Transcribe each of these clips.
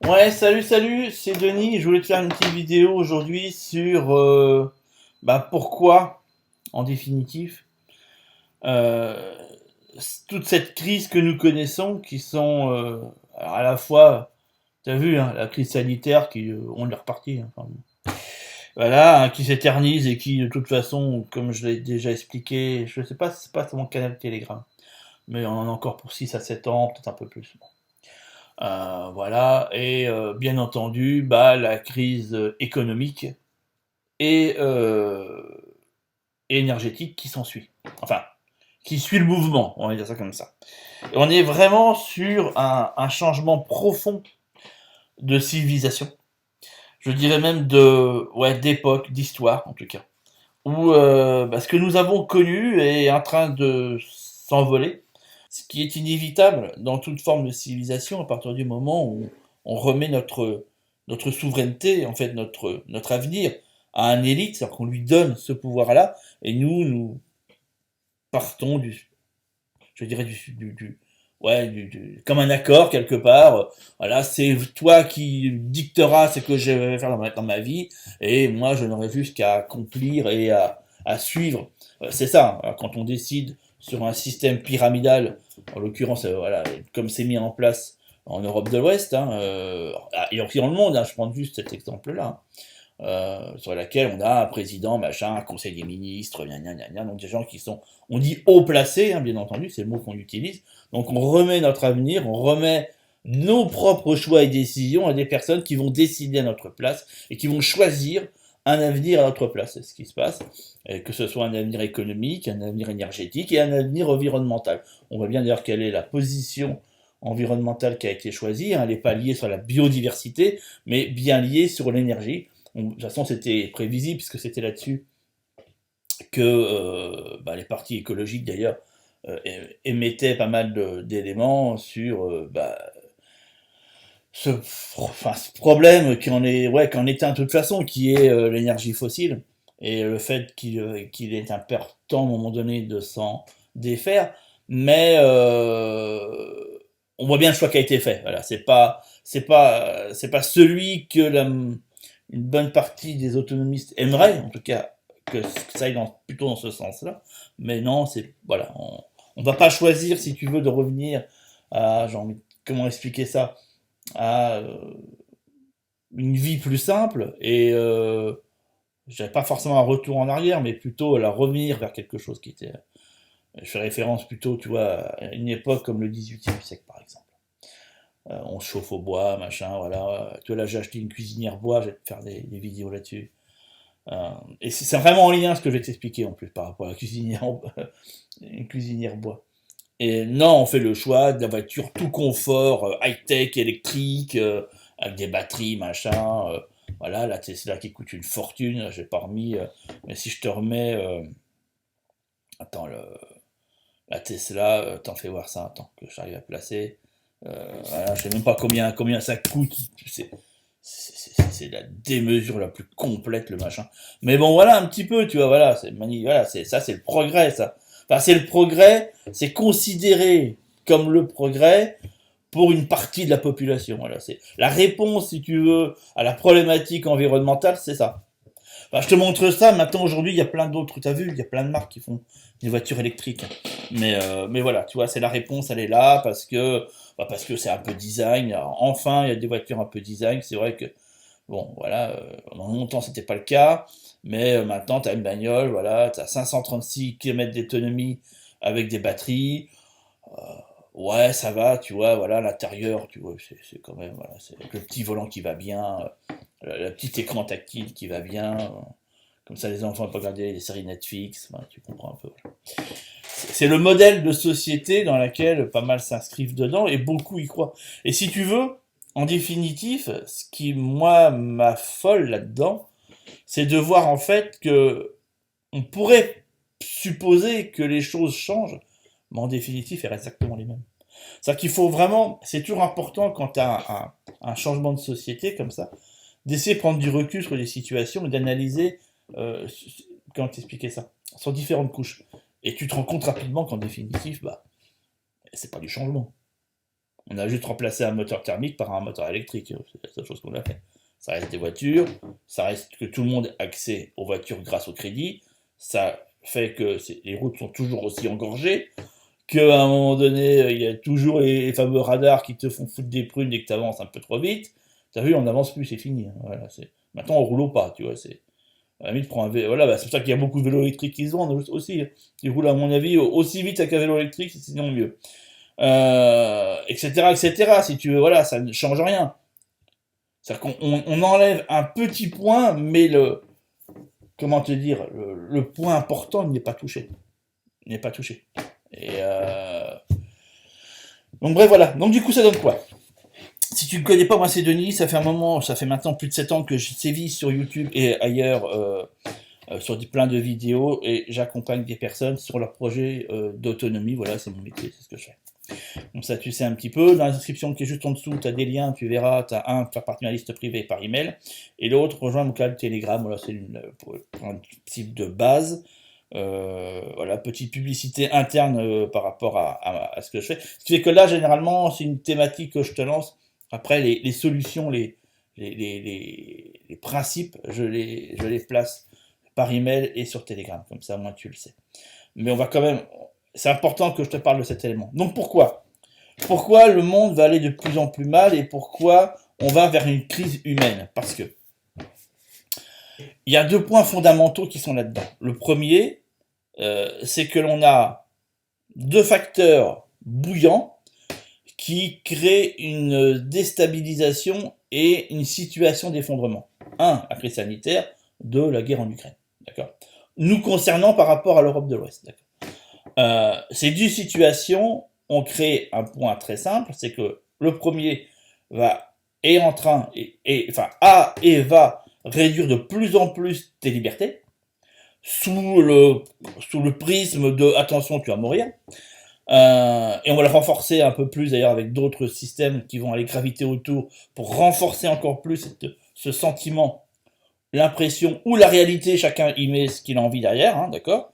Ouais, salut, c'est Denis. Je voulais te faire une petite vidéo aujourd'hui sur pourquoi, en définitive, euh, toute cette crise que nous connaissons, qui sont alors à la fois, t'as vu, hein, la crise sanitaire qui, on est reparti, hein, enfin, bon. Voilà, hein, qui s'éternise et qui, de toute façon, comme je l'ai déjà expliqué, je sais pas, si c'est pas sur mon canal Telegram, mais on en a encore pour 6 à 7 ans, peut-être un peu plus. Bon. Voilà, et bien entendu, la crise économique et énergétique qui s'ensuit. Enfin, qui suit le mouvement, on va dire ça comme ça. Et on est vraiment sur un changement profond de civilisation. Je dirais même d'époque, d'histoire en tout cas. Où ce que nous avons connu est en train de s'envoler, ce qui est inévitable dans toute forme de civilisation à partir du moment où on remet notre souveraineté, en fait notre avenir, à un élite, c'est-à-dire qu'on lui donne ce pouvoir-là, et nous partons je dirais comme un accord quelque part. Voilà, c'est toi qui dicteras ce que je vais faire dans ma vie, et moi je n'aurai juste qu'à accomplir et à suivre. C'est ça, hein, quand on décide sur un système pyramidal, en l'occurrence, voilà, comme c'est mis en place en Europe de l'Ouest, hein, et aussi dans le monde, hein, je prends juste cet exemple-là, hein, sur laquelle on a un président, machin, un conseil des ministres, gna gna gna gna, donc des gens qui sont, on dit haut placés, hein, bien entendu, c'est le mot qu'on utilise. Donc on remet notre avenir, on remet nos propres choix et décisions à des personnes qui vont décider à notre place et qui vont choisir un avenir à notre place. C'est ce qui se passe, et que ce soit un avenir économique, un avenir énergétique et un avenir environnemental. On voit bien d'ailleurs quelle est la position environnementale qui a été choisie, hein. Elle n'est pas liée sur la biodiversité, mais bien liée sur l'énergie. De toute façon, c'était prévisible, puisque c'était là-dessus que les partis écologiques, d'ailleurs, émettaient pas mal d'éléments sur ce problème qu'en est un de toute façon, qui est l'énergie fossile, et le fait qu'il est important à un moment donné de s'en défaire, mais on voit bien le choix qui a été fait. Voilà, c'est pas celui que une bonne partie des autonomistes aimeraient, en tout cas que ça aille plutôt dans ce sens-là. Mais non, c'est voilà, on va pas choisir, si tu veux, de revenir à, comment expliquer ça, à une vie plus simple et je dirais pas forcément un retour en arrière, mais plutôt la revenir vers quelque chose qui était. Je fais référence plutôt, tu vois, à une époque comme le 18e siècle, par exemple. On se chauffe au bois, machin, voilà. Tu vois, là, j'ai acheté une cuisinière bois, je vais te faire des vidéos là-dessus. Et c'est vraiment en lien ce que je vais t'expliquer en plus par rapport à la cuisinière, une cuisinière bois. Et non, on fait le choix de la voiture tout confort, high-tech, électrique, avec des batteries, machin. Voilà, la Tesla qui coûte une fortune, j'ai pas remis. Mais si je te remets. Attends, la Tesla, t'en fais voir ça, attends, que j'arrive à placer. Voilà, je sais même pas combien ça coûte. C'est la démesure la plus complète, le machin. Mais bon, voilà un petit peu, tu vois, voilà, voilà, ça, c'est le progrès, ça. Enfin, c'est le progrès, c'est considéré comme le progrès pour une partie de la population. Voilà, c'est la réponse, si tu veux, à la problématique environnementale, c'est ça. Enfin, je te montre ça. Maintenant, aujourd'hui, il y a plein d'autres. Tu as vu, il y a plein de marques qui font des voitures électriques. Mais voilà, tu vois, c'est la réponse, elle est là parce que c'est un peu design. Alors, enfin, il y a des voitures un peu design. C'est vrai que bon, voilà, dans longtemps, c'était pas le cas. Mais maintenant, tu as une bagnole, voilà, tu as 536 km d'autonomie avec des batteries. Euh, ouais, ça va, tu vois, voilà, l'intérieur, tu vois, c'est quand même, voilà, c'est le petit volant qui va bien, le petit écran tactile qui va bien. Comme ça, les enfants peuvent regarder les séries Netflix, voilà, tu comprends un peu. Voilà. C'est le modèle de société dans laquelle pas mal s'inscrivent dedans et beaucoup y croient. Et si tu veux, en définitif, ce qui, moi, m'affole là-dedans, c'est de voir en fait que on pourrait supposer que les choses changent, mais en définitive, elles restent exactement les mêmes. C'est-à-dire qu'il faut vraiment, c'est toujours important quand tu as un changement de société comme ça, d'essayer de prendre du recul sur les situations et d'analyser, euh, comment t'expliquer ça, sur différentes couches. Et tu te rends compte rapidement qu'en définitive, c'est pas du changement. On a juste remplacé un moteur thermique par un moteur électrique. C'est la seule chose qu'on a fait. Ça reste des voitures, ça reste que tout le monde a accès aux voitures grâce au crédit. Ça fait que les routes sont toujours aussi engorgées, qu'à un moment donné, il y a toujours les fameux radars qui te font foutre des prunes dès que tu avances un peu trop vite. T'as vu, on n'avance plus, c'est fini. Hein. Voilà, maintenant, on roule au pas, tu vois. À la limite, prends un vélo. Voilà, bah, c'est pour ça qu'il y a beaucoup de vélos électriques qui se vendent aussi. Hein. Ils roulent, à mon avis, aussi vite avec un vélo électrique, sinon mieux. Etc., etc. Si tu veux, voilà, ça ne change rien. C'est-à-dire qu'on enlève un petit point, mais comment te dire, le point important n'est pas touché. Il n'est pas touché. Et donc bref, voilà. Donc du coup, ça donne quoi? Si tu ne connais pas, moi c'est Denis, ça fait un moment, ça fait maintenant plus de 7 ans que je sévis sur YouTube et ailleurs sur plein de vidéos et j'accompagne des personnes sur leur projet d'autonomie. Voilà, c'est mon métier, c'est ce que je fais. Donc ça, tu sais un petit peu. Dans la description qui est juste en dessous, tu as des liens, tu verras, tu as un, faire partie de ma liste privée par email, et l'autre, rejoindre mon canal Telegram, voilà, c'est pour un type de base. Voilà, petite publicité interne par rapport à ce que je fais. Ce qui fait que là, généralement, c'est une thématique que je te lance. Après, les solutions, les principes, je les place par email et sur Telegram. Comme ça, moi, tu le sais. Mais on va quand même... C'est important que je te parle de cet élément. Donc pourquoi? Pourquoi le monde va aller de plus en plus mal et pourquoi on va vers une crise humaine? Parce que il y a deux points fondamentaux qui sont là-dedans. Le premier, c'est que l'on a deux facteurs bouillants qui créent une déstabilisation et une situation d'effondrement. Un, la crise sanitaire. Deux, la guerre en Ukraine. D'accord? Nous concernant par rapport à l'Europe de l'Ouest. D'accord? Ces deux situations ont créé un point très simple, c'est que le premier est en train, et va réduire de plus en plus tes libertés, sous le prisme de attention, tu vas mourir. Et on va le renforcer un peu plus d'ailleurs avec d'autres systèmes qui vont aller graviter autour pour renforcer encore plus ce sentiment, l'impression ou la réalité, chacun y met ce qu'il a envie derrière, hein, d'accord?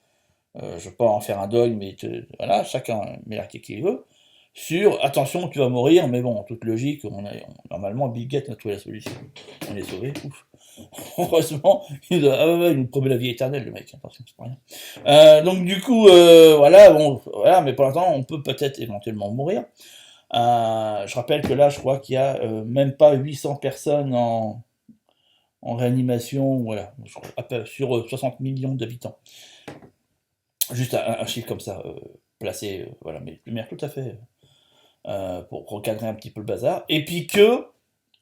Je ne veux pas en faire un dogme, mais voilà, chacun met l'article qu'il veut. Sur attention, tu vas mourir, mais bon, en toute logique, normalement, Bill Gates a trouvé la solution. On est sauvé, ouf. Heureusement, il nous promet la vie éternelle, le mec, attention, c'est pas rien. Donc, du coup, voilà, bon, voilà, mais pour l'instant, on peut peut-être éventuellement mourir. Je rappelle que là, je crois qu'il y a même pas 800 personnes en réanimation, voilà, sur 60 millions d'habitants. Juste un chiffre comme ça, placé, voilà, mais de manière tout à fait pour recadrer un petit peu le bazar. Et puis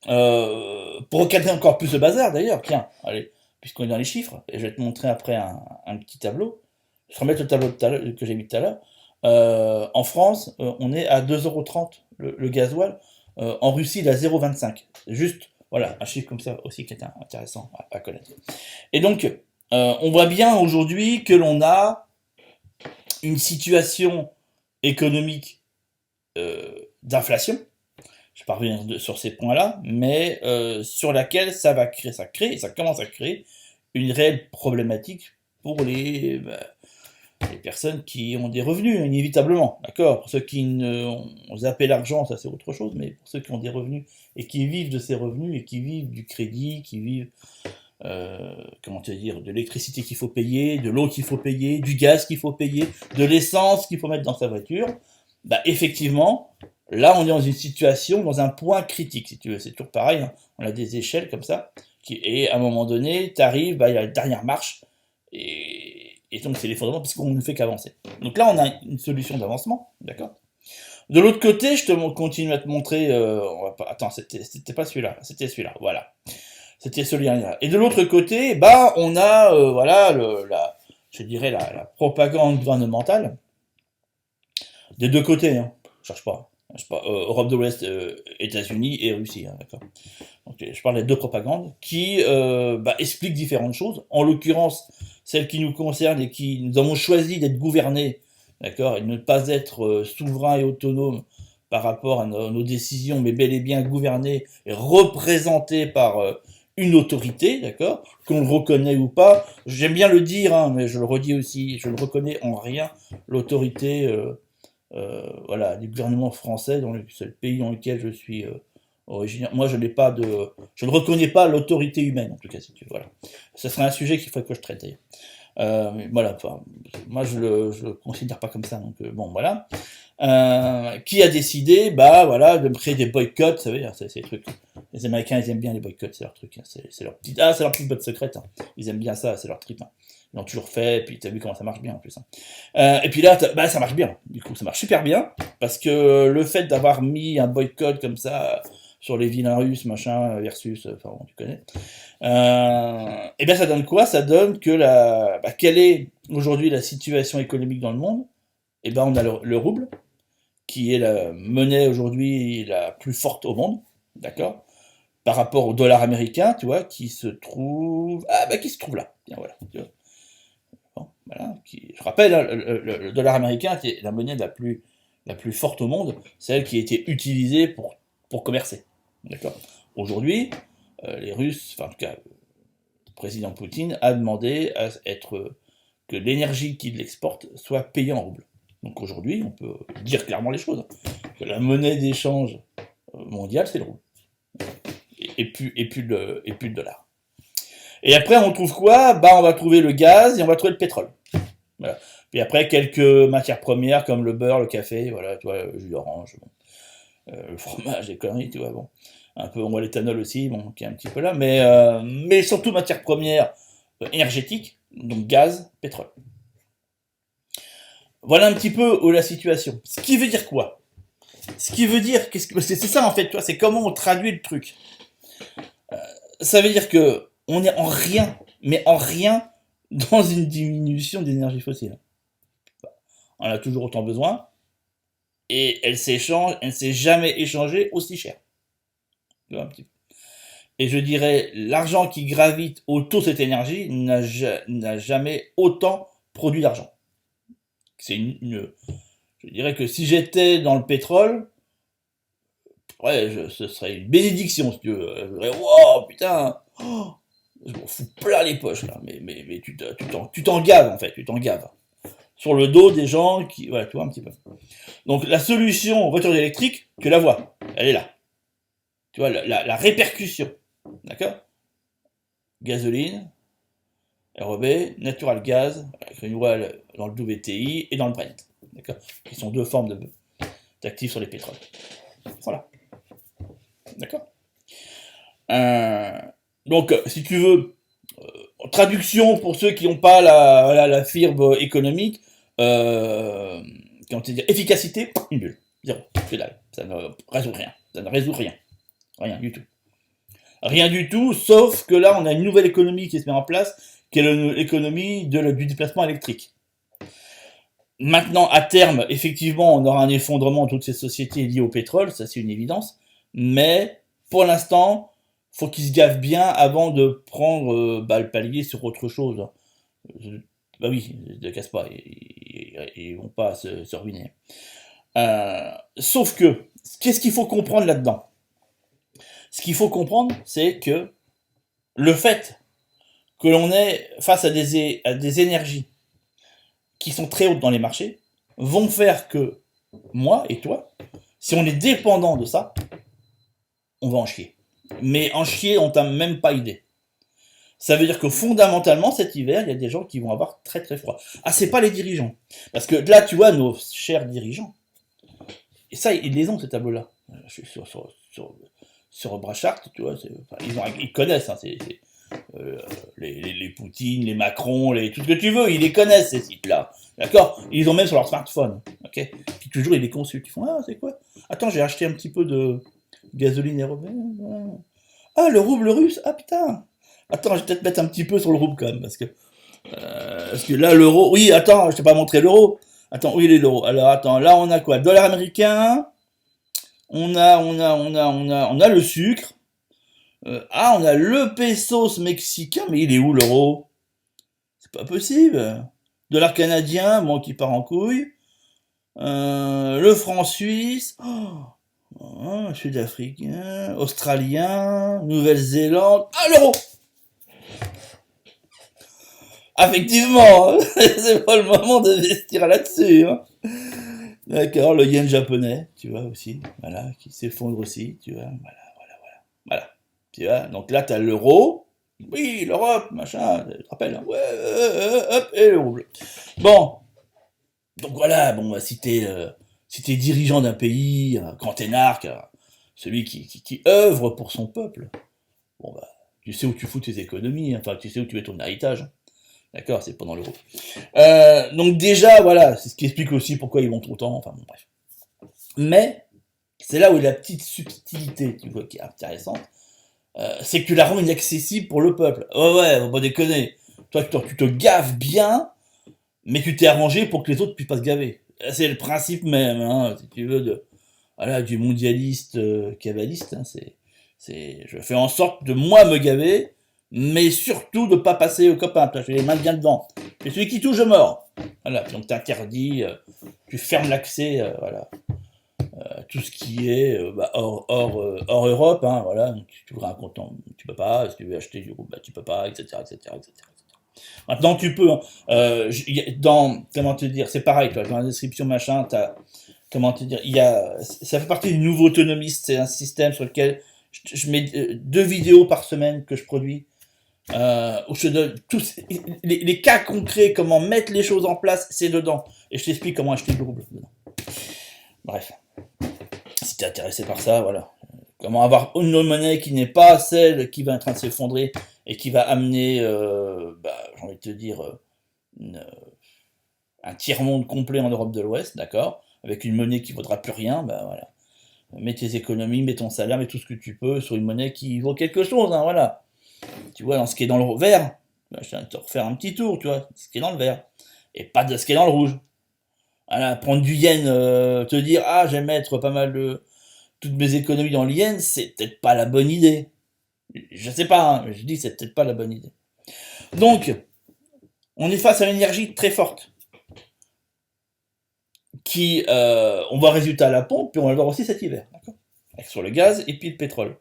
pour recadrer encore plus le bazar d'ailleurs, tiens, allez, puisqu'on est dans les chiffres, et je vais te montrer après un petit tableau. Je remets le tableau que j'ai mis tout à l'heure. En France, on est à 2,30 € le gasoil. En Russie, il est à 0,25. C'est juste, voilà, un chiffre comme ça aussi qui est intéressant à connaître. Et donc, on voit bien aujourd'hui que l'on a une situation économique d'inflation, je ne vais pas revenir sur ces points-là, mais sur laquelle ça commence à créer une réelle problématique pour les personnes qui ont des revenus, inévitablement, d'accord? Pour ceux qui ont zappé l'argent, ça c'est autre chose, mais pour ceux qui ont des revenus et qui vivent de ces revenus et qui vivent du crédit, qui vivent comment te dire, de l'électricité qu'il faut payer, de l'eau qu'il faut payer, du gaz qu'il faut payer, de l'essence qu'il faut mettre dans sa voiture, bah effectivement, là on est dans une situation, dans un point critique, si tu veux, c'est toujours pareil, hein. On a des échelles comme ça, et à un moment donné, tu arrives, bah, il y a la dernière marche, et donc c'est l'effondrement puisqu'on ne fait qu'avancer. Donc là on a une solution d'avancement, d'accord? De l'autre côté, je continue à te montrer, attends, c'était pas celui-là, c'était celui-là, voilà. C'était ce lien-là. Et de l'autre côté, bah, on a, voilà, je dirais la propagande gouvernementale des deux côtés. Hein. Je cherche pas. Europe de l'Ouest, États-Unis et Russie, hein, d'accord. Donc, je parle des deux propagandes qui expliquent différentes choses. En l'occurrence, celle qui nous concerne et qui nous avons choisi d'être gouvernés, d'accord, et de ne pas être souverains et autonomes par rapport à nos décisions, mais bel et bien gouvernés et représentés par une autorité, d'accord, qu'on le reconnaît ou pas. J'aime bien le dire, hein, mais je le redis aussi, je ne reconnais en rien l'autorité voilà, du gouvernement français, c'est le pays dans lequel je suis originaire. Moi, je n'ai pas de, je ne reconnais pas l'autorité humaine, en tout cas, si tu veux, voilà. Ce serait un sujet qu'il faut que je traite, d'ailleurs. Mais voilà, enfin, moi, je le considère pas comme ça, donc bon, voilà. Qui a décidé, bah voilà, de créer des boycotts, ça veut dire, c'est les trucs. Les Américains, ils aiment bien les boycotts, c'est leur truc, hein, c'est leur petite, c'est leur petite botte secrète, hein. Ils aiment bien ça, c'est leur trip, hein. Ils l'ont toujours fait, et puis t'as vu comment ça marche bien en plus, hein. Et puis là, bah, ça marche bien, du coup, ça marche super bien, parce que le fait d'avoir mis un boycott comme ça sur les vilains russes, machin, versus, enfin bon, tu connais, et bien ça donne quoi? Ça donne que quelle est aujourd'hui la situation économique dans le monde? Et ben on a le rouble, qui est la monnaie aujourd'hui la plus forte au monde, d'accord? Par rapport au dollar américain, tu vois, qui se trouve là. Bien, voilà, tu vois. Bon, voilà, je rappelle, hein, le dollar américain est la monnaie la plus forte au monde, celle qui a été utilisée pour commercer, d'accord? Aujourd'hui, les Russes, enfin en tout cas, le président Poutine a demandé à être que l'énergie qu'il exporte soit payée en rouble. Donc aujourd'hui, on peut dire clairement les choses, hein, que la monnaie d'échange mondiale, c'est le rouble. Et plus le dollar. Et après, on trouve quoi? Bah, on va trouver le gaz et on va trouver le pétrole. Voilà. Puis après, quelques matières premières comme le beurre, le café, voilà, tu vois, le jus d'orange, bon, le fromage, les conneries, tu vois, bon. Un peu, on voit l'éthanol aussi, bon, qui est un petit peu là, mais surtout matières premières énergétiques, donc gaz, pétrole. Voilà un petit peu où la situation. Ce qui veut dire quoi? Ce qui veut dire, c'est ça en fait, toi, c'est comment on traduit le truc. Ça veut dire que on est en rien, mais en rien, dans une diminution d'énergie fossile. On a toujours autant besoin, et elle ne s'est jamais échangée aussi cher. Tu vois, un petit peu. Et je dirais, l'argent qui gravite autour de cette énergie n'a jamais autant produit d'argent. Je dirais que si j'étais dans le pétrole, ouais, ce serait une bénédiction, si tu veux. Je dirais, wow, putain, oh, je m'en fous plein les poches, là. Mais tu t'en gaves, en fait, tu t'en gaves. Sur le dos des gens qui. Voilà, tu vois, un petit peu. Donc, la solution voiture électrique, tu la vois. Elle est là. Tu vois, la répercussion. D'accord? Gasoline, REB, natural gas, avec renewable dans le WTI et dans le Brent. D'accord? Qui sont deux formes d'actifs sur les pétroles. Voilà. D'accord? Euh, donc, si tu veux, en traduction pour ceux qui n'ont pas la fibre économique, comment te dire, efficacité, une bulle. Zéro. Que dalle. Ça ne résout rien. Ça ne résout rien. Rien du tout. Rien du tout, sauf que là, on a une nouvelle économie qui se met en place, qui est l'économie du déplacement électrique. Maintenant, à terme, effectivement, on aura un effondrement de toutes ces sociétés liées au pétrole, ça c'est une évidence, mais pour l'instant, faut qu'ils se gavent bien avant de prendre le palier sur autre chose. Bah oui, ne casse pas, ils vont pas se ruiner. Sauf que, qu'est-ce qu'il faut comprendre là-dedans? Ce qu'il faut comprendre, c'est que le fait que l'on est face à des énergies qui sont très hautes dans les marchés vont faire que moi et toi, si on est dépendant de ça, on va en chier. Mais en chier, on t'a même pas idée. Ça veut dire que fondamentalement, cet hiver, il y a des gens qui vont avoir très très froid. Ah, c'est pas les dirigeants. Parce que là, tu vois, nos chers dirigeants, et ça, ils les ont, ces tableaux-là. Je suis sur Brachart, tu vois, ils connaissent, hein, les Poutine, les Macron, tout ce que tu veux, ils les connaissent, ces sites-là. D'accord? Ils les ont même sur leur smartphone. Ok? Puis toujours, ils les consultent. Ils font, ah, c'est quoi? Attends, j'ai acheté un petit peu de gasoline européenne. Ah, le rouble russe? Ah, putain! Attends, je vais peut-être mettre un petit peu sur le rouble quand même, parce que là, l'euro. Oui, attends, je t'ai pas montré l'euro. Attends, oui, il est l'euro. Alors, attends, là, on a quoi? Dollar américain. On a le sucre. On a le pesos mexicain, mais il est où l'euro? C'est pas possible. Dollar canadien, bon, qui part en couille. Le franc suisse. Sud-africain, australien, Nouvelle-Zélande. Ah, l'euro! Effectivement, c'est pas le moment d'investir là-dessus. Hein. D'accord, le yen japonais, tu vois aussi, voilà, qui s'effondre aussi, tu vois, voilà, voilà, voilà, voilà, tu vois. Donc là, tu as l'euro, oui, l'Europe, machin, tu te rappelles, hein, ouais, hop, et le rouble. Bon, donc voilà, bon, bah, si t'es dirigeant d'un pays, grand énarque, celui qui œuvre pour son peuple, bon bah, tu sais où tu fous tes économies, hein, enfin, tu sais où tu mets ton héritage, hein. D'accord, c'est pendant l'euro. Donc déjà, voilà, c'est ce qui explique aussi pourquoi ils vont tout le temps, enfin bon, bref. Mais, c'est là où il y a la petite subtilité, tu vois, qui est intéressante, c'est que tu la rends inaccessible pour le peuple. Ouais, ouais, faut pas déconner. Toi, tu te gaves bien, mais tu t'es arrangé pour que les autres puissent pas se gaver. C'est le principe même, hein, si tu veux, voilà, du mondialiste cabaliste. Hein, je fais en sorte de moi me gaver, mais surtout de pas passer au copain. Je fais les mains bien dedans. Et celui qui touche, je mords. Voilà, donc t'interdis, tu fermes l'accès, voilà, tout ce qui est hors Europe, hein, voilà, donc tu ouvres un compte, tu peux pas, si tu veux acheter du rouble, bah, tu peux pas, etc., etc., etc. Maintenant, tu peux, hein, comment te dire, c'est pareil, toi, dans la description, machin, comment te dire, ça fait partie du nouveau autonomiste, c'est un système sur lequel je mets 2 vidéos par semaine que je produis, où je te donne tous les cas concrets, comment mettre les choses en place, c'est dedans, et je t'explique comment acheter du rouble dedans. Bref. Si t'es intéressé par ça, voilà. Comment avoir une monnaie qui n'est pas celle qui va être en train de s'effondrer et qui va amener, j'ai envie de te dire, un tiers-monde complet en Europe de l'Ouest, d'accord, avec une monnaie qui vaudra plus rien, bah voilà. Mets tes économies, mets ton salaire, mets tout ce que tu peux sur une monnaie qui vaut quelque chose, hein, voilà. Tu vois, dans ce qui est dans le vert, je viens de te refaire un petit tour, tu vois, ce qui est dans le vert, et pas de ce qui est dans le rouge. Voilà, prendre du yen, te dire, ah, je vais mettre pas mal de toutes mes économies dans l'yen, c'est peut-être pas la bonne idée. Je sais pas, hein, mais je dis c'est peut-être pas la bonne idée. Donc, on est face à une énergie très forte, qui, on voit résultat à la pompe, puis on va le voir aussi cet hiver, d'accord, sur le gaz et puis le pétrole.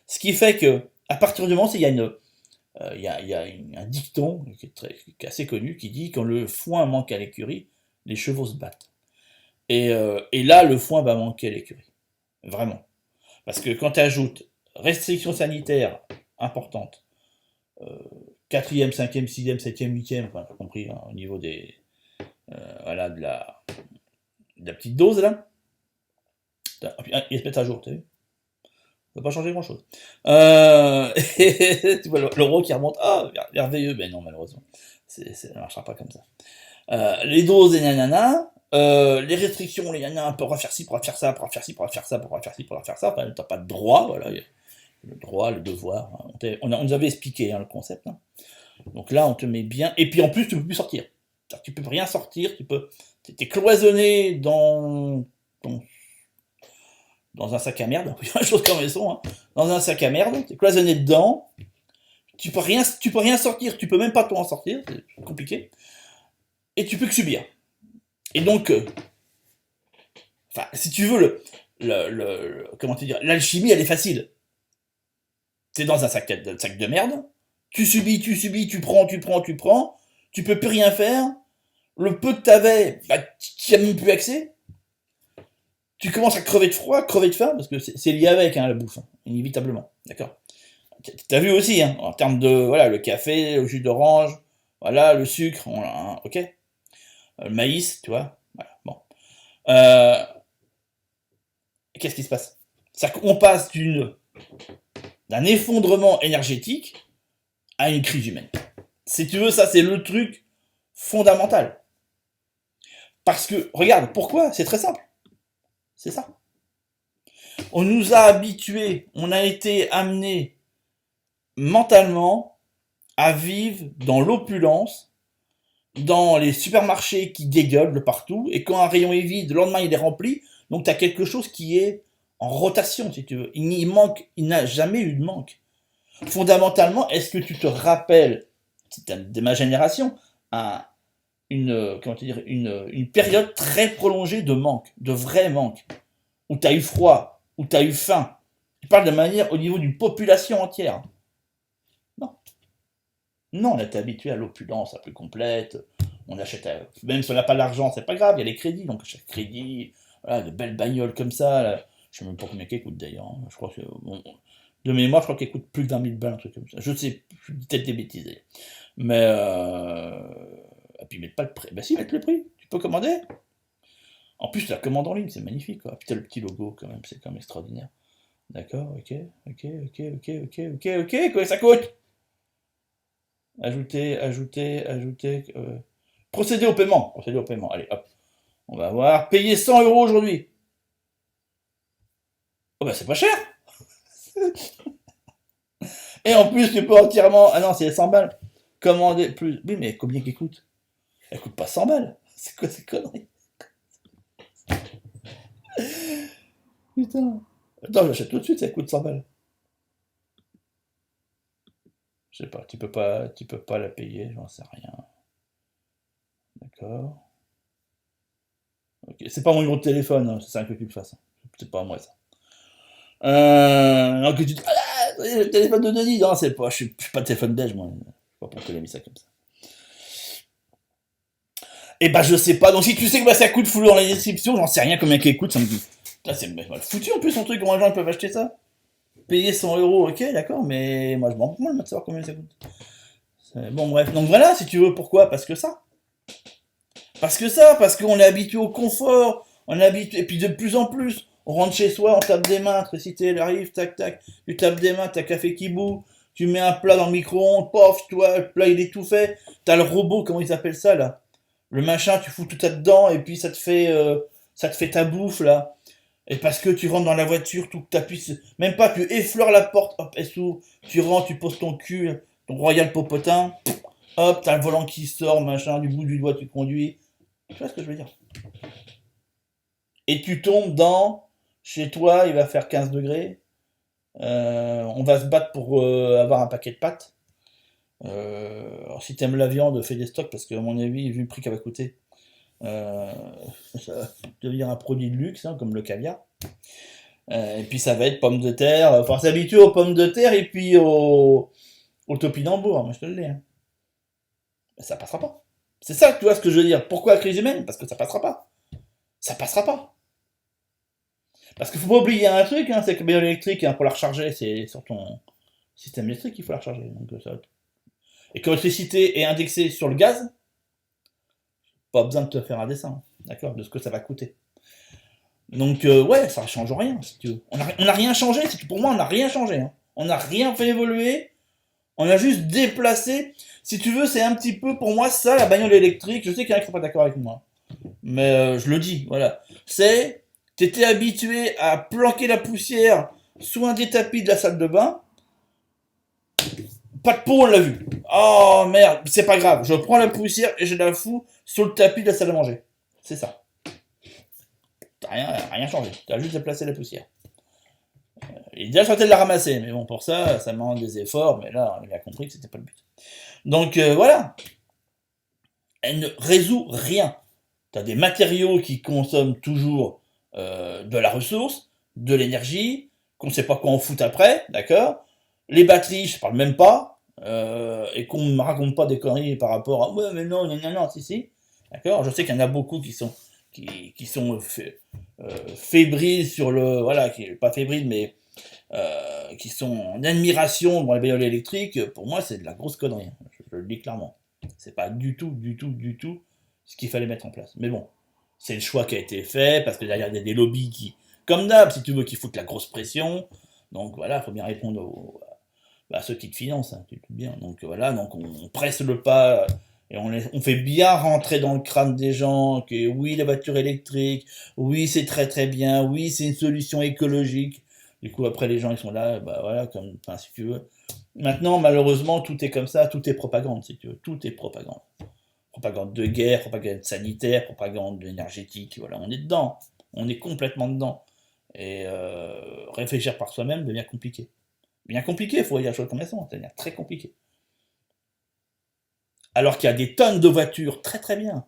Ce qui fait que, à partir du moment où il y a un dicton qui est assez connu qui dit quand le foin manque à l'écurie, les chevaux se battent. Et là, le foin va manquer à l'écurie, vraiment. Parce que quand tu ajoutes restrictions sanitaires importantes, euh, 4e, 5e, 6e, 7e, 8e, enfin, t'as compris, hein, au niveau voilà, de la petite dose, là, il se met à jour, t'as vu? Ça va pas changer grand-chose. Tu vois l'euro qui remonte, ah, merveilleux, mais non, malheureusement, ça ne marchera pas comme ça. Les doses et nanana, les restrictions, les nanana, on pourra faire ci, pourra faire ça, pourra faire ci, pourra faire ça, pourra faire ci, pourra faire ça, enfin, t'as pas de droit, voilà, le droit, le devoir, hein. On nous avait expliqué, hein, le concept, hein. Donc là, on te met bien, et puis en plus, tu peux plus sortir. Tu peux rien sortir, t'es cloisonné dans un sac à merde, une chose comme elles sont, hein. Dans un sac à merde, t'es cloisonné dedans, tu peux rien sortir, tu peux même pas toi en sortir, c'est compliqué, et tu peux que subir. Et donc, enfin, si tu veux, comment te dire, l'alchimie, elle est facile. T'es dans un sac de merde, tu subis, tu prends, tu peux plus rien faire, le peu que t'avais, bah, tu as même plus accès, tu commences à crever de froid, crever de faim, parce que c'est lié avec, hein, la bouffe, hein, inévitablement, d'accord. T'as vu aussi, hein, en termes de, voilà, le café, le jus d'orange, voilà, le sucre, hein, ok, le maïs, tu vois, voilà, bon. Euh, Qu'est-ce qui se passe? C'est-à-dire qu'on passe d'un effondrement énergétique à une crise humaine. Si tu veux, ça c'est le truc fondamental. Parce que, regarde, pourquoi? C'est très simple. C'est ça. On nous a habitués, on a été amenés mentalement à vivre dans l'opulence, dans les supermarchés qui dégueulent de partout, et quand un rayon est vide, le lendemain il est rempli, donc tu as quelque chose qui est en rotation, si tu veux. Il n'a jamais eu de manque. Fondamentalement, est-ce que tu te rappelles, de ma génération, comment te dire, une période très prolongée de manque, de vrai manque, où tu as eu froid, où tu as eu faim? Je parle de manière au niveau d'une population entière. Non. Non, on était habitué à l'opulence la plus complète. On achète, même si on n'a pas l'argent, c'est pas grave, il y a les crédits, donc chaque crédit, voilà, de belles bagnoles comme ça, là. Je sais même pas combien qu'elles coûtent d'ailleurs, hein. Je crois que, bon, de mémoire, je crois qu'elles coûtent plus de 20 000 balles, un truc comme ça. Je sais, je dis peut-être des bêtises d'ailleurs. Mais, et puis ils mettent pas le prix. Bah si, ils mettent le prix, tu peux commander. En plus, la commande en ligne, c'est magnifique, quoi. Puis t'as le petit logo, quand même, c'est quand même extraordinaire. D'accord, ok, quoi ça coûte? Ajouter. Procéder au paiement, allez, hop. On va voir, payer 100 € aujourd'hui. Oh bah c'est pas cher. Et en plus, tu peux entièrement. Ah non, c'est 100 balles. Commander plus. Oui, mais combien qu'elle coûte? Elle coûte pas 100 balles. C'est quoi ces conneries? Putain. Attends, j'achète tout de suite, ça coûte 100 balles. Je sais pas, tu peux pas la payer, j'en sais rien. D'accord. Ok, c'est pas mon numéro de téléphone, hein, c'est ça que tu me fasses. C'est pas moi ça. Alors que tu dis, ah, le téléphone de Denis, non, c'est pas, je suis pas téléphone belge, moi. Je sais pas pourquoi il a mis ça comme ça. Et bah, je sais pas. Donc, si tu sais que bah, ça coûte flou dans la description, j'en sais rien combien qu'elle coûte, ça me dit. Putain, c'est mal foutu en plus, son truc, comment les gens ils peuvent acheter ça? Payer 100 €, ok, d'accord, mais moi je m'en fous de savoir combien ça coûte. Bon, bref. Donc voilà, si tu veux, pourquoi? Parce que ça. Parce qu'on est habitué au confort, on est habitué, et puis de plus en plus, on rentre chez soi, on tape des mains, l'électricité elle arrive, tac tac, tu tapes des mains, t'as café qui bout, tu mets un plat dans le micro-ondes, pof, toi, le plat il est tout fait, t'as le robot, comment ils appellent ça là? Le machin, tu fous tout ça dedans, et puis ça te fait ta bouffe là. Et parce que tu rentres dans la voiture, tout que t'appuies, même pas, tu effleures la porte, hop, elle s'ouvre, tu rentres, tu poses ton cul, ton royal popotin, hop, t'as le volant qui sort, machin, du bout du doigt tu conduis. Tu vois ce que je veux dire? Et tu tombes dans, chez toi, il va faire 15 degrés, on va se battre pour avoir un paquet de pâtes. Alors si t'aimes la viande, fais des stocks, parce qu'à mon avis, vu le prix qu'elle va coûter, euh, ça va devenir un produit de luxe, hein, comme le caviar. Et puis ça va être pommes de terre, enfin s'habituer aux pommes de terre et puis au topinambour, moi je te le dis, hein. Mais ça passera pas. C'est ça, tu vois ce que je veux dire. Pourquoi la crise humaine? Parce que ça passera pas. Ça passera pas. Parce qu'il faut pas oublier un truc, hein, c'est que le électrique, hein, pour la recharger, c'est sur ton système électrique qu'il faut la recharger. Donc, et que l'électricité est indexée sur le gaz, pas besoin de te faire un dessin, d'accord, de ce que ça va coûter. Donc ouais, ça ne change rien, si tu veux. On a rien changé, pour moi on n'a rien changé, hein. On n'a rien fait évoluer, on a juste déplacé. Si tu veux, c'est un petit peu pour moi ça la bagnole électrique. Je sais qu'il y en a qui sont pas d'accord avec moi, mais je le dis, voilà. T'étais habitué à planquer la poussière sous un des tapis de la salle de bain. Pas de peau, on l'a vu. Oh merde, c'est pas grave. Je prends la poussière et je la fous sur le tapis de la salle à manger. C'est ça. T'as rien changé. T'as juste déplacé la poussière. Il est déjà tenté de la ramasser, mais bon, pour ça, ça demande des efforts. Mais là, il a compris que c'était pas le but. Donc voilà. Elle ne résout rien. T'as des matériaux qui consomment toujours de la ressource, de l'énergie, qu'on sait pas quoi en foutre après, d'accord? Les batteries, je parle même pas, et qu'on ne me raconte pas des conneries par rapport à ouais, mais non, non, non, non, si, si, d'accord? Je sais qu'il y en a beaucoup qui sont fébriles sur le. Voilà, pas fébriles, mais qui sont en admiration devant les bagnoles électriques. Pour moi, c'est de la grosse connerie, hein. Je le dis clairement. C'est pas du tout, du tout, du tout ce qu'il fallait mettre en place. Mais bon, c'est le choix qui a été fait, parce que derrière, il y a des lobbies qui, comme d'hab, si tu veux, qui foutent la grosse pression. Donc voilà, il faut bien répondre à ceux qui te financent, hein, tu te dis bien. Donc voilà, donc on presse le pas et on fait bien rentrer dans le crâne des gens que oui, la voiture électrique, oui, c'est très très bien, oui, c'est une solution écologique. Du coup, après, les gens, ils sont là, bah voilà, comme, enfin, si tu veux. Maintenant, malheureusement, tout est comme ça, tout est propagande, si tu veux, tout est propagande. Propagande de guerre, propagande sanitaire, propagande énergétique, voilà, on est dedans, on est complètement dedans. Et réfléchir par soi-même devient compliqué. Bien compliqué, il faut dire les choses comme elles sont, c'est-à-dire très compliqué. Alors qu'il y a des tonnes de voitures très très bien,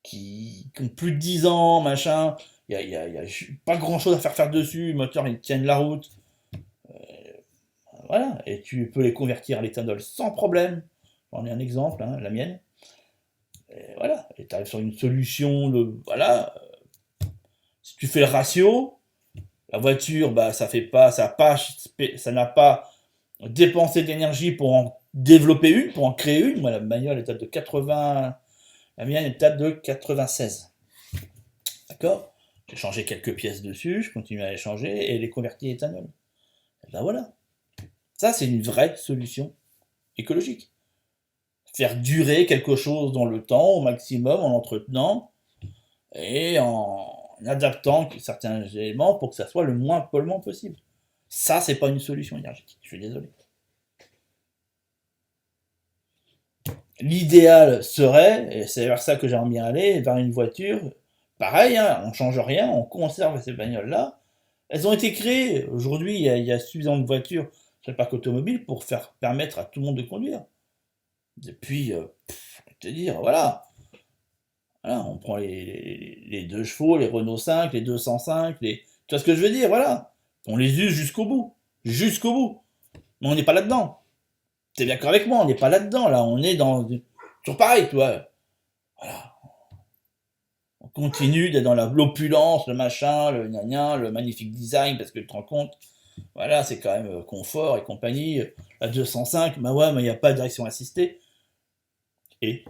qui ont plus de 10 ans, machin, il y a pas grand-chose à faire dessus, les moteurs ils tiennent la route, voilà, et tu peux les convertir à l'éthanol sans problème. J'en ai un exemple, hein, la mienne. Et voilà, et tu arrives sur une solution de, voilà, si tu fais le ratio, la voiture, bah, ça n'a pas dépensé d'énergie pour en développer une, pour en créer une. Moi, la bagnole est de 80, la mienne est de 96. D'accord? J'ai changé quelques pièces dessus, je continue à les changer et les convertis éthanol. Et ben voilà. Ça, c'est une vraie solution écologique. Faire durer quelque chose dans le temps au maximum en l'entretenant et en adaptant certains éléments pour que ça soit le moins polluant possible. Ça, c'est pas une solution énergétique. Je suis désolé. L'idéal serait, et c'est vers ça que j'aimerais bien aller, vers une voiture, pareil, hein, on change rien, on conserve ces bagnoles-là. Elles ont été créées. Aujourd'hui, il y a suffisamment de voitures sur le parc automobile pour permettre à tout le monde de conduire. Depuis, je vais te dire, voilà. Voilà, on prend les 2 chevaux, les Renault 5, les 205, tu vois ce que je veux dire, voilà. On les use jusqu'au bout. Jusqu'au bout. Mais on n'est pas là-dedans. T'es d'accord avec moi, on n'est pas là-dedans, là. On est dans... Toujours pareil, tu vois. Voilà. On continue d'être dans l'opulence, le machin, le gna le magnifique design, parce que tu te rends compte, voilà, c'est quand même confort et compagnie. La 205, bah ouais, mais il n'y a pas de direction assistée. Et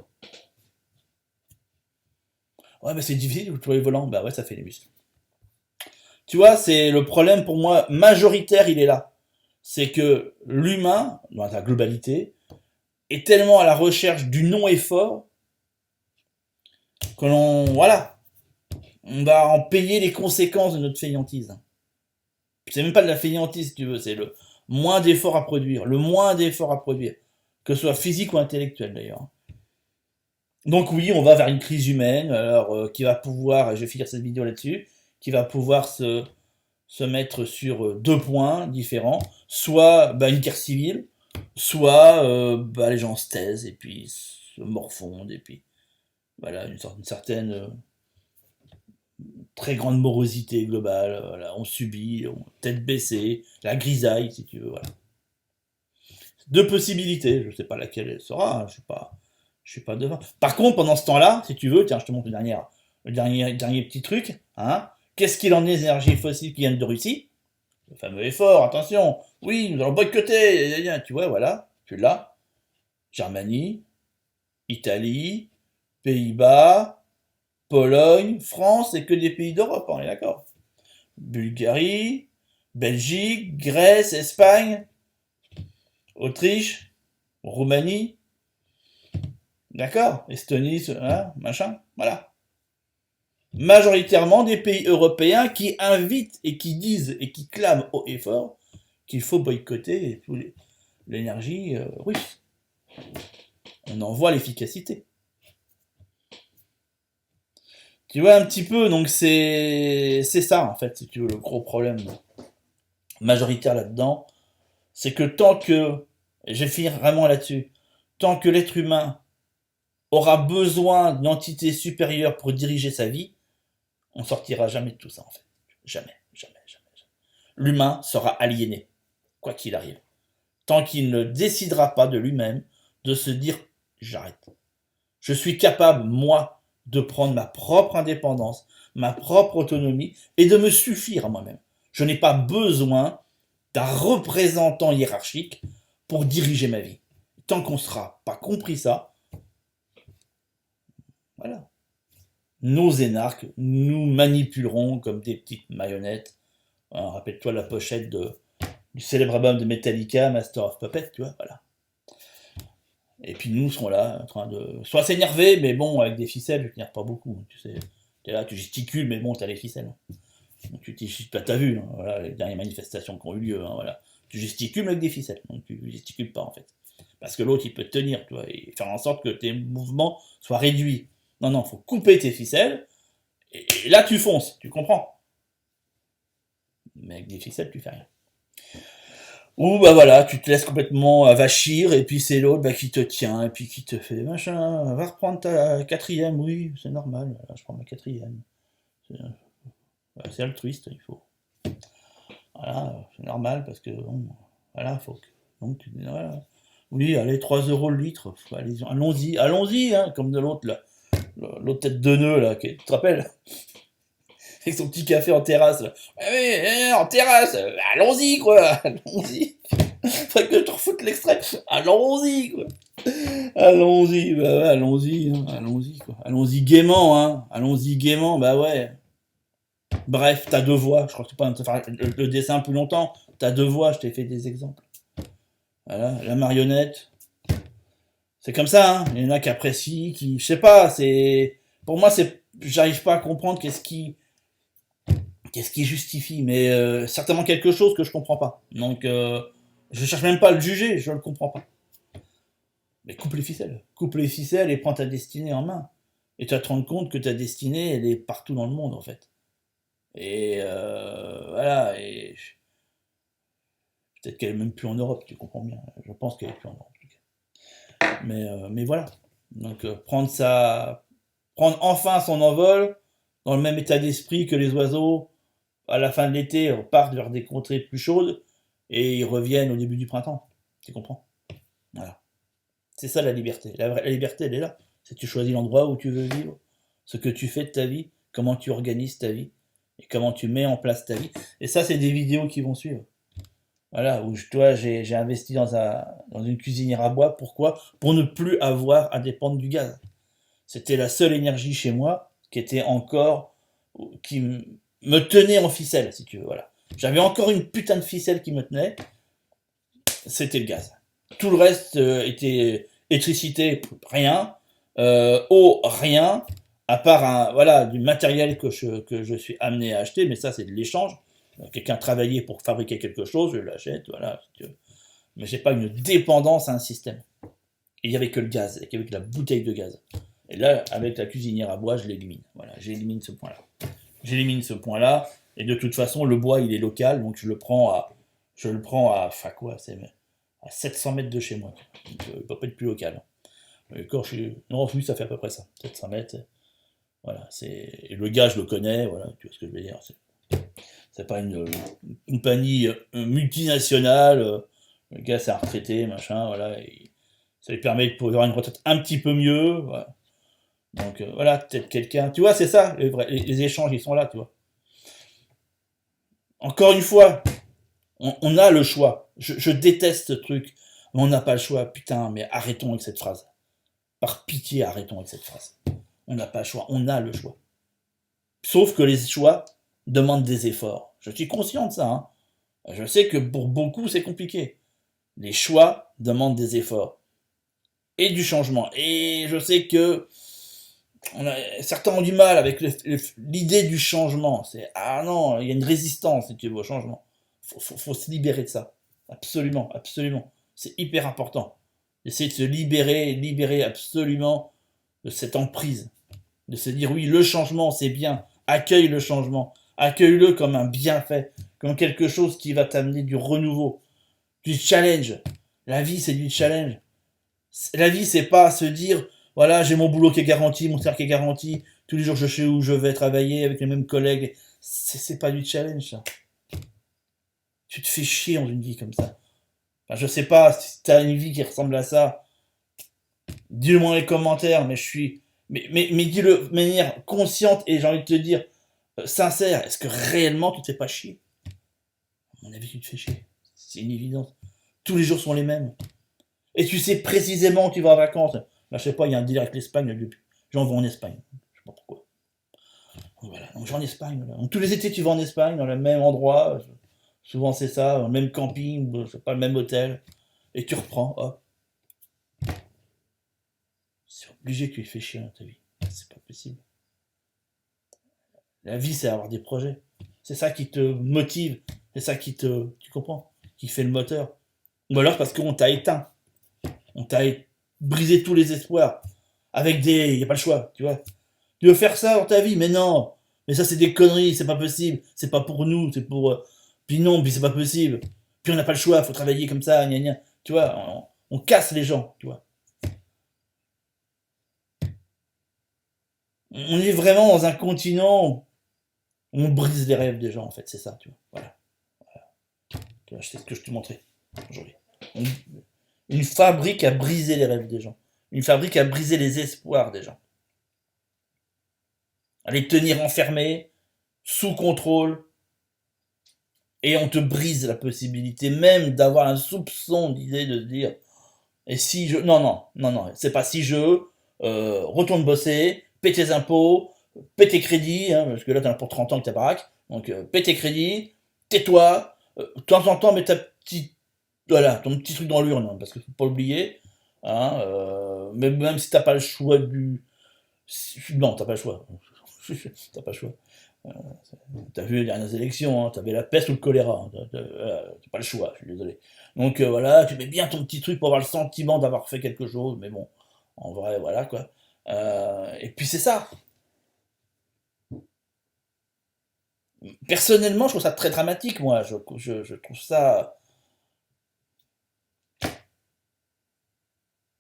ouais, mais c'est difficile, vous trouvez le volant. Bah ouais, ça fait les muscles. Tu vois, c'est le problème pour moi majoritaire, il est là. C'est que l'humain, dans sa globalité, est tellement à la recherche du non-effort que voilà, on va en payer les conséquences de notre fainéantise. C'est même pas de la fainéantise, si tu veux, c'est le moins d'efforts à produire, le moins d'efforts à produire, que ce soit physique ou intellectuel d'ailleurs. Donc oui, on va vers une crise humaine, alors qui va pouvoir, et je vais finir cette vidéo là-dessus, qui va pouvoir se mettre sur 2 points différents, soit bah, une guerre civile, soit bah, les gens se taisent et puis se morfondent, et puis voilà, une certaine très grande morosité globale, voilà, on subit, tête baissée, la grisaille si tu veux, voilà. 2 possibilités, je ne sais pas laquelle elle sera, hein, je suis pas devant. Par contre, pendant ce temps-là, si tu veux, tiens, je te montre le dernier petit truc, hein, qu'est-ce qu'il en est des énergies fossiles qui viennent de Russie? Le fameux effort, attention, oui, nous allons boycotter, tu vois, voilà, tu l'as. Germanie, Italie, Pays-Bas, Pologne, France, et que des pays d'Europe, on est d'accord. Bulgarie, Belgique, Grèce, Espagne, Autriche, Roumanie, d'accord, Estonie, hein, machin, voilà. Majoritairement des pays européens qui invitent et qui disent et qui clament haut et fort qu'il faut boycotter l'énergie russe. On en voit l'efficacité. Tu vois un petit peu, donc c'est ça en fait, si tu veux, le gros problème majoritaire là-dedans, c'est que tant que, et je vais finir vraiment là-dessus, tant que l'être humain aura besoin d'une entité supérieure pour diriger sa vie, on sortira jamais de tout ça en fait. Jamais, jamais, jamais, jamais. L'humain sera aliéné, quoi qu'il arrive. Tant qu'il ne décidera pas de lui-même de se dire j'arrête. Je suis capable, moi, de prendre ma propre indépendance, ma propre autonomie et de me suffire à moi-même. Je n'ai pas besoin d'un représentant hiérarchique pour diriger ma vie. Tant qu'on ne sera pas compris ça, voilà. Nos énarques nous manipuleront comme des petites marionnettes. Hein, rappelle-toi la pochette du célèbre album de Metallica, Master of Puppets, tu vois, voilà. Et puis nous serons là, en train de soit s'énerver, mais bon, avec des ficelles, je t'énerve pas beaucoup, tu sais. T'es là, tu gesticules, mais bon, t'as les ficelles. Donc t'as vu, hein, voilà, les dernières manifestations qui ont eu lieu, hein, voilà. Tu gesticules avec des ficelles, donc tu gesticules pas en fait. Parce que l'autre, il peut te tenir, tu vois, et faire en sorte que tes mouvements soient réduits. Non, non, faut couper tes ficelles, et là tu fonces, tu comprends. Mais avec des ficelles, tu fais rien. Ou bah voilà, tu te laisses complètement avachir, et puis c'est l'autre bah, qui te tient, et puis qui te fait machin, va reprendre ta quatrième, oui, c'est normal, voilà, je prends ma quatrième. C'est altruiste, il faut. Voilà, c'est normal parce que bon, voilà, faut que. Donc, voilà. Oui, allez, 3 € le litre, allons-y, allons-y, hein, comme de l'autre là. l'autre tête de nœud, là, tu te rappelles? Avec son petit café en terrasse, là. Ah oui, en terrasse, allons-y, quoi, allons-y. Faudrait que je te refoute l'extrait. Allons-y, quoi. Allons-y, bah ouais, allons-y, hein, allons-y, quoi. Allons-y gaiement, hein. Allons-y gaiement, bah ouais. Bref, t'as deux voix. Je crois que tu peux pas faire le dessin plus longtemps. T'as deux voix, je t'ai fait des exemples. Voilà, la marionnette. C'est comme ça, hein. Il y en a qui apprécient, qui. Je sais pas, c'est. Pour moi, c'est. J'arrive pas à comprendre qu'est-ce qui justifie, mais certainement quelque chose que je comprends pas. Donc, je cherche même pas à le juger, je le comprends pas. Mais coupe les ficelles et prends ta destinée en main. Et tu vas te rendre compte que ta destinée, elle est partout dans le monde, en fait. Et voilà, et peut-être qu'elle est même plus en Europe, tu comprends bien. Je pense qu'elle est plus en Europe, en tout cas. Mais voilà. Donc, prendre enfin son envol, dans le même état d'esprit que les oiseaux, à la fin de l'été, repartent vers des contrées plus chaudes, et ils reviennent au début du printemps. Tu comprends? Voilà. C'est ça la liberté. La liberté, elle est là. C'est que tu choisis l'endroit où tu veux vivre, ce que tu fais de ta vie, comment tu organises ta vie, et comment tu mets en place ta vie. Et ça, c'est des vidéos qui vont suivre. Voilà, où toi, j'ai investi dans une cuisinière à bois. Pourquoi? Pour ne plus avoir à dépendre du gaz. C'était la seule énergie chez moi qui était encore, qui me tenait en ficelle, si tu veux. Voilà. J'avais encore une putain de ficelle qui me tenait, c'était le gaz. Tout le reste était électricité, rien, eau, rien, à part voilà, du matériel que je suis amené à acheter, mais ça c'est de l'échange. Quelqu'un travaillait pour fabriquer quelque chose, je l'achète, voilà. Si tu veux. Mais j'ai pas une dépendance à un système. Et il n'y avait que le gaz, il y avait que la bouteille de gaz. Et là, avec la cuisinière à bois, je l'élimine. Voilà, j'élimine ce point-là. J'élimine ce point-là, et de toute façon, le bois, il est local, donc enfin quoi, c'est à 700 mètres de chez moi. Donc, il ne peut pas être plus local. Non, oui, ça fait à peu près ça, 700 mètres. Voilà, et le gars, je le connais, voilà, tu vois ce que je veux dire. C'est pas une compagnie multinationale. Le gars, c'est un retraité, machin, voilà. Ça lui permet de pouvoir avoir une retraite un petit peu mieux. Voilà. Donc voilà, peut-être quelqu'un. Tu vois, c'est ça, les échanges, ils sont là, tu vois. Encore une fois, on a le choix. Je déteste ce truc, mais on n'a pas le choix. Putain, mais arrêtons avec cette phrase. Par pitié, arrêtons avec cette phrase. On n'a pas le choix, on a le choix. Sauf que les choix demandent des efforts. Je suis conscient de ça. Hein. Je sais que pour beaucoup, c'est compliqué. Les choix demandent des efforts. Et du changement. Et je sais que certains ont du mal avec l'idée du changement. C'est ah non, il y a une résistance si tu veux au changement. Faut se libérer de ça. Absolument, absolument. C'est hyper important. Essayer de se libérer absolument de cette emprise. De se dire oui, le changement c'est bien. Accueille le changement. Accueille-le comme un bienfait. Comme quelque chose qui va t'amener du renouveau. Du challenge. La vie c'est du challenge. La vie, c'est pas se dire, voilà, j'ai mon boulot qui est garanti, mon salaire qui est garanti, tous les jours je sais où je vais travailler avec les mêmes collègues. C'est pas du challenge, ça. Tu te fais chier dans une vie comme ça. Enfin, je sais pas si t'as une vie qui ressemble à ça. Dis-le moi dans les commentaires, mais je suis. Mais dis-le de manière consciente et j'ai envie de te dire, sincère. Est-ce que réellement tu te fais pas chier? À mon avis, tu te fais chier. C'est une évidence. Tous les jours sont les mêmes. Et tu sais précisément où tu vas en vacances. Là, je sais pas, il y a un deal avec l'Espagne depuis. J'en vais en Espagne. Je sais pas pourquoi. Donc, voilà, donc je vais en Espagne. Là. Donc, tous les étés, tu vas en Espagne, dans le même endroit. Souvent, c'est ça, dans le même camping, c'est pas le même hôtel. Et tu reprends, hop. C'est obligé que tu fais chier dans ta vie. C'est pas possible. La vie, c'est avoir des projets. C'est ça qui te motive. C'est ça qui te. Tu comprends? Qui fait le moteur. Ou alors parce qu'on t'a éteint. On t'a brisé tous les espoirs. Avec des. Y a pas le choix, tu vois. Tu veux faire ça dans ta vie, mais non. Mais ça, c'est des conneries, c'est pas possible. C'est pas pour nous, c'est pour. Puis non, puis c'est pas possible. Puis on n'a pas le choix, faut travailler comme ça, gna gna. Tu vois, on casse les gens, tu vois. On est vraiment dans un continent où on brise les rêves des gens, en fait, c'est ça, tu vois. Voilà. Tu vois, c'est ce que je te montrais aujourd'hui. On- Une fabrique à briser les rêves des gens. Une fabrique à briser les espoirs des gens. à les tenir enfermés, sous contrôle, et on te brise la possibilité même d'avoir un soupçon d'idée de se dire, et si je... Non, non, non, non, c'est pas si je... retourne bosser, paie tes impôts, paie tes crédits, hein, parce que là t'en as pour 30 ans que t'as baraque, donc paie tes crédits, tais-toi, de temps en temps mets ta petite... Voilà, ton petit truc dans l'urne, hein, parce qu'il faut pas l'oublier, hein, même si t'as pas le choix du... Non, t'as pas le choix. T'as pas le choix. Euh, T'as vu les dernières élections, hein, t'avais la peste ou le choléra, hein, t'as pas le choix, je suis désolé. Donc voilà, tu mets bien ton petit truc pour avoir le sentiment d'avoir fait quelque chose, mais bon, en vrai, voilà quoi. Et puis c'est ça. Personnellement, je trouve ça très dramatique, moi. Je trouve ça.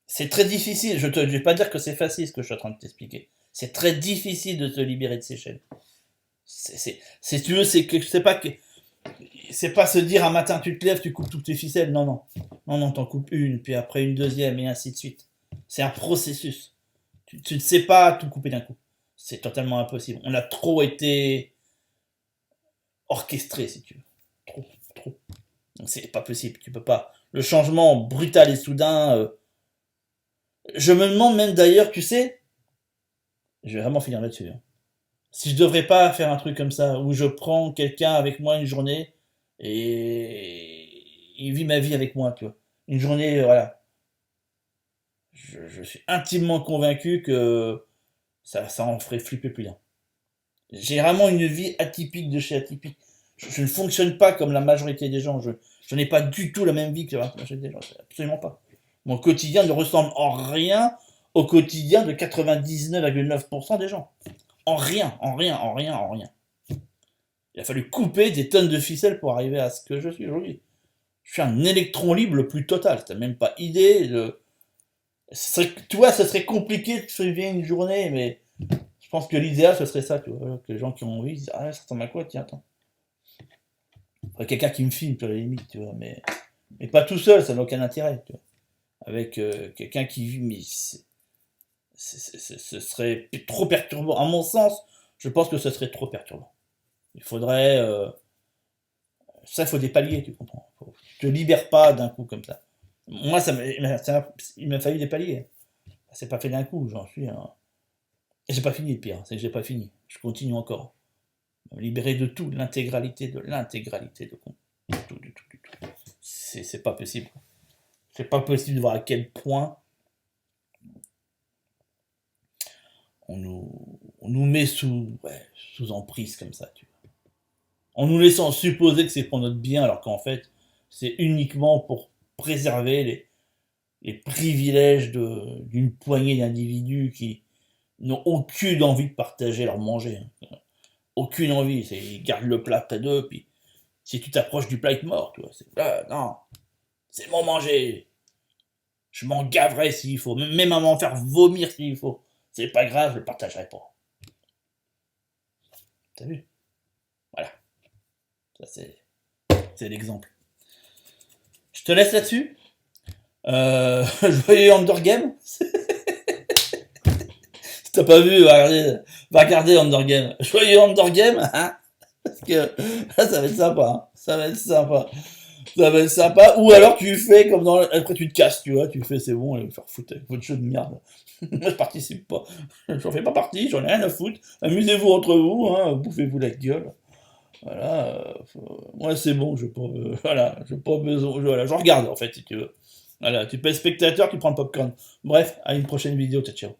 C'est très difficile. Je vais pas dire que c'est facile ce que je suis en train de t'expliquer. C'est très difficile de te libérer de ces chaînes. Si tu veux, c'est pas se dire un matin tu te lèves, tu coupes toutes tes ficelles. Non, non. Non, non, t'en coupes une, puis après une deuxième, et ainsi de suite. C'est un processus. Tu ne sais pas tout couper d'un coup. C'est totalement impossible. On a trop été orchestré, si tu veux. Trop, trop. Donc c'est pas possible, tu peux pas. Le changement brutal et soudain. Je me demande même d'ailleurs, tu sais, je vais vraiment finir là-dessus, hein. Si je devrais pas faire un truc comme ça, où je prends quelqu'un avec moi une journée et il vit ma vie avec moi, tu vois. Une journée, voilà. Je suis intimement convaincu que ça en ferait flipper plus d'un. J'ai vraiment une vie atypique de chez atypique. Je ne fonctionne pas comme la majorité des gens. Je n'ai pas du tout la même vie que la majorité des gens. Absolument pas. Mon quotidien ne ressemble en rien au quotidien de 99,9% des gens. En rien, en rien, en rien, en rien. Il a fallu couper des tonnes de ficelles pour arriver à ce que je suis aujourd'hui. Je suis un électron libre le plus total. T'as même pas idée de... Tu vois, ce serait compliqué de se vivre une journée, mais je pense que l'idéal, ce serait ça, tu vois. Que les gens qui ont envie disent, ah, ça ressemble à quoi, tiens, attends. Faudrait quelqu'un qui me filme, à la limite, tu vois, mais pas tout seul, ça n'a aucun intérêt, tu vois. Avec quelqu'un qui vit, mais ce serait trop perturbant. À mon sens, je pense que ce serait trop perturbant. Il faudrait... ça, il faut des paliers, tu comprends. Tu te libères pas d'un coup comme ça. Moi, il m'a fallu des paliers. C'est pas fait d'un coup, j'en suis... Et j'ai pas fini, le pire, c'est que j'ai pas fini. Je continue encore. Me libérer de tout, l'intégralité de tout, du tout, du tout. C'est pas possible. C'est pas possible de voir à quel point on nous met sous emprise comme ça, tu vois. En nous laissant supposer que c'est pour notre bien, alors qu'en fait, c'est uniquement pour préserver les privilèges d'une poignée d'individus qui n'ont aucune envie de partager leur manger, hein. Aucune envie. Ils gardent le plat près d'eux, puis si tu t'approches du plat, ils te mordent, tu vois. Non, c'est mon manger. Je m'en gaverai s'il faut. Même à m'en faire vomir s'il faut. C'est pas grave, je le partagerai pas. T'as vu? Voilà. Ça, c'est l'exemple. Je te laisse là-dessus. Joyeux Hunger Game. Si t'as pas vu, va regarder Hunger Game. Joyeux Hunger Game, hein? Parce que là, ça va être sympa, hein. Ça va être sympa. Ça va être sympa. Ou alors tu fais comme dans... Après tu te casses, tu vois. Tu fais c'est bon, allez me faire foutre avec votre jeu de merde. Moi je participe pas. J'en fais pas partie, j'en ai rien à foutre. Amusez-vous entre vous, hein. Bouffez-vous la gueule. Voilà. Moi c'est bon, je pas... voilà. J'ai pas besoin... Voilà, je regarde en fait si tu veux. Voilà, tu peux être spectateur, tu prends le popcorn. Bref, à une prochaine vidéo, ciao ciao.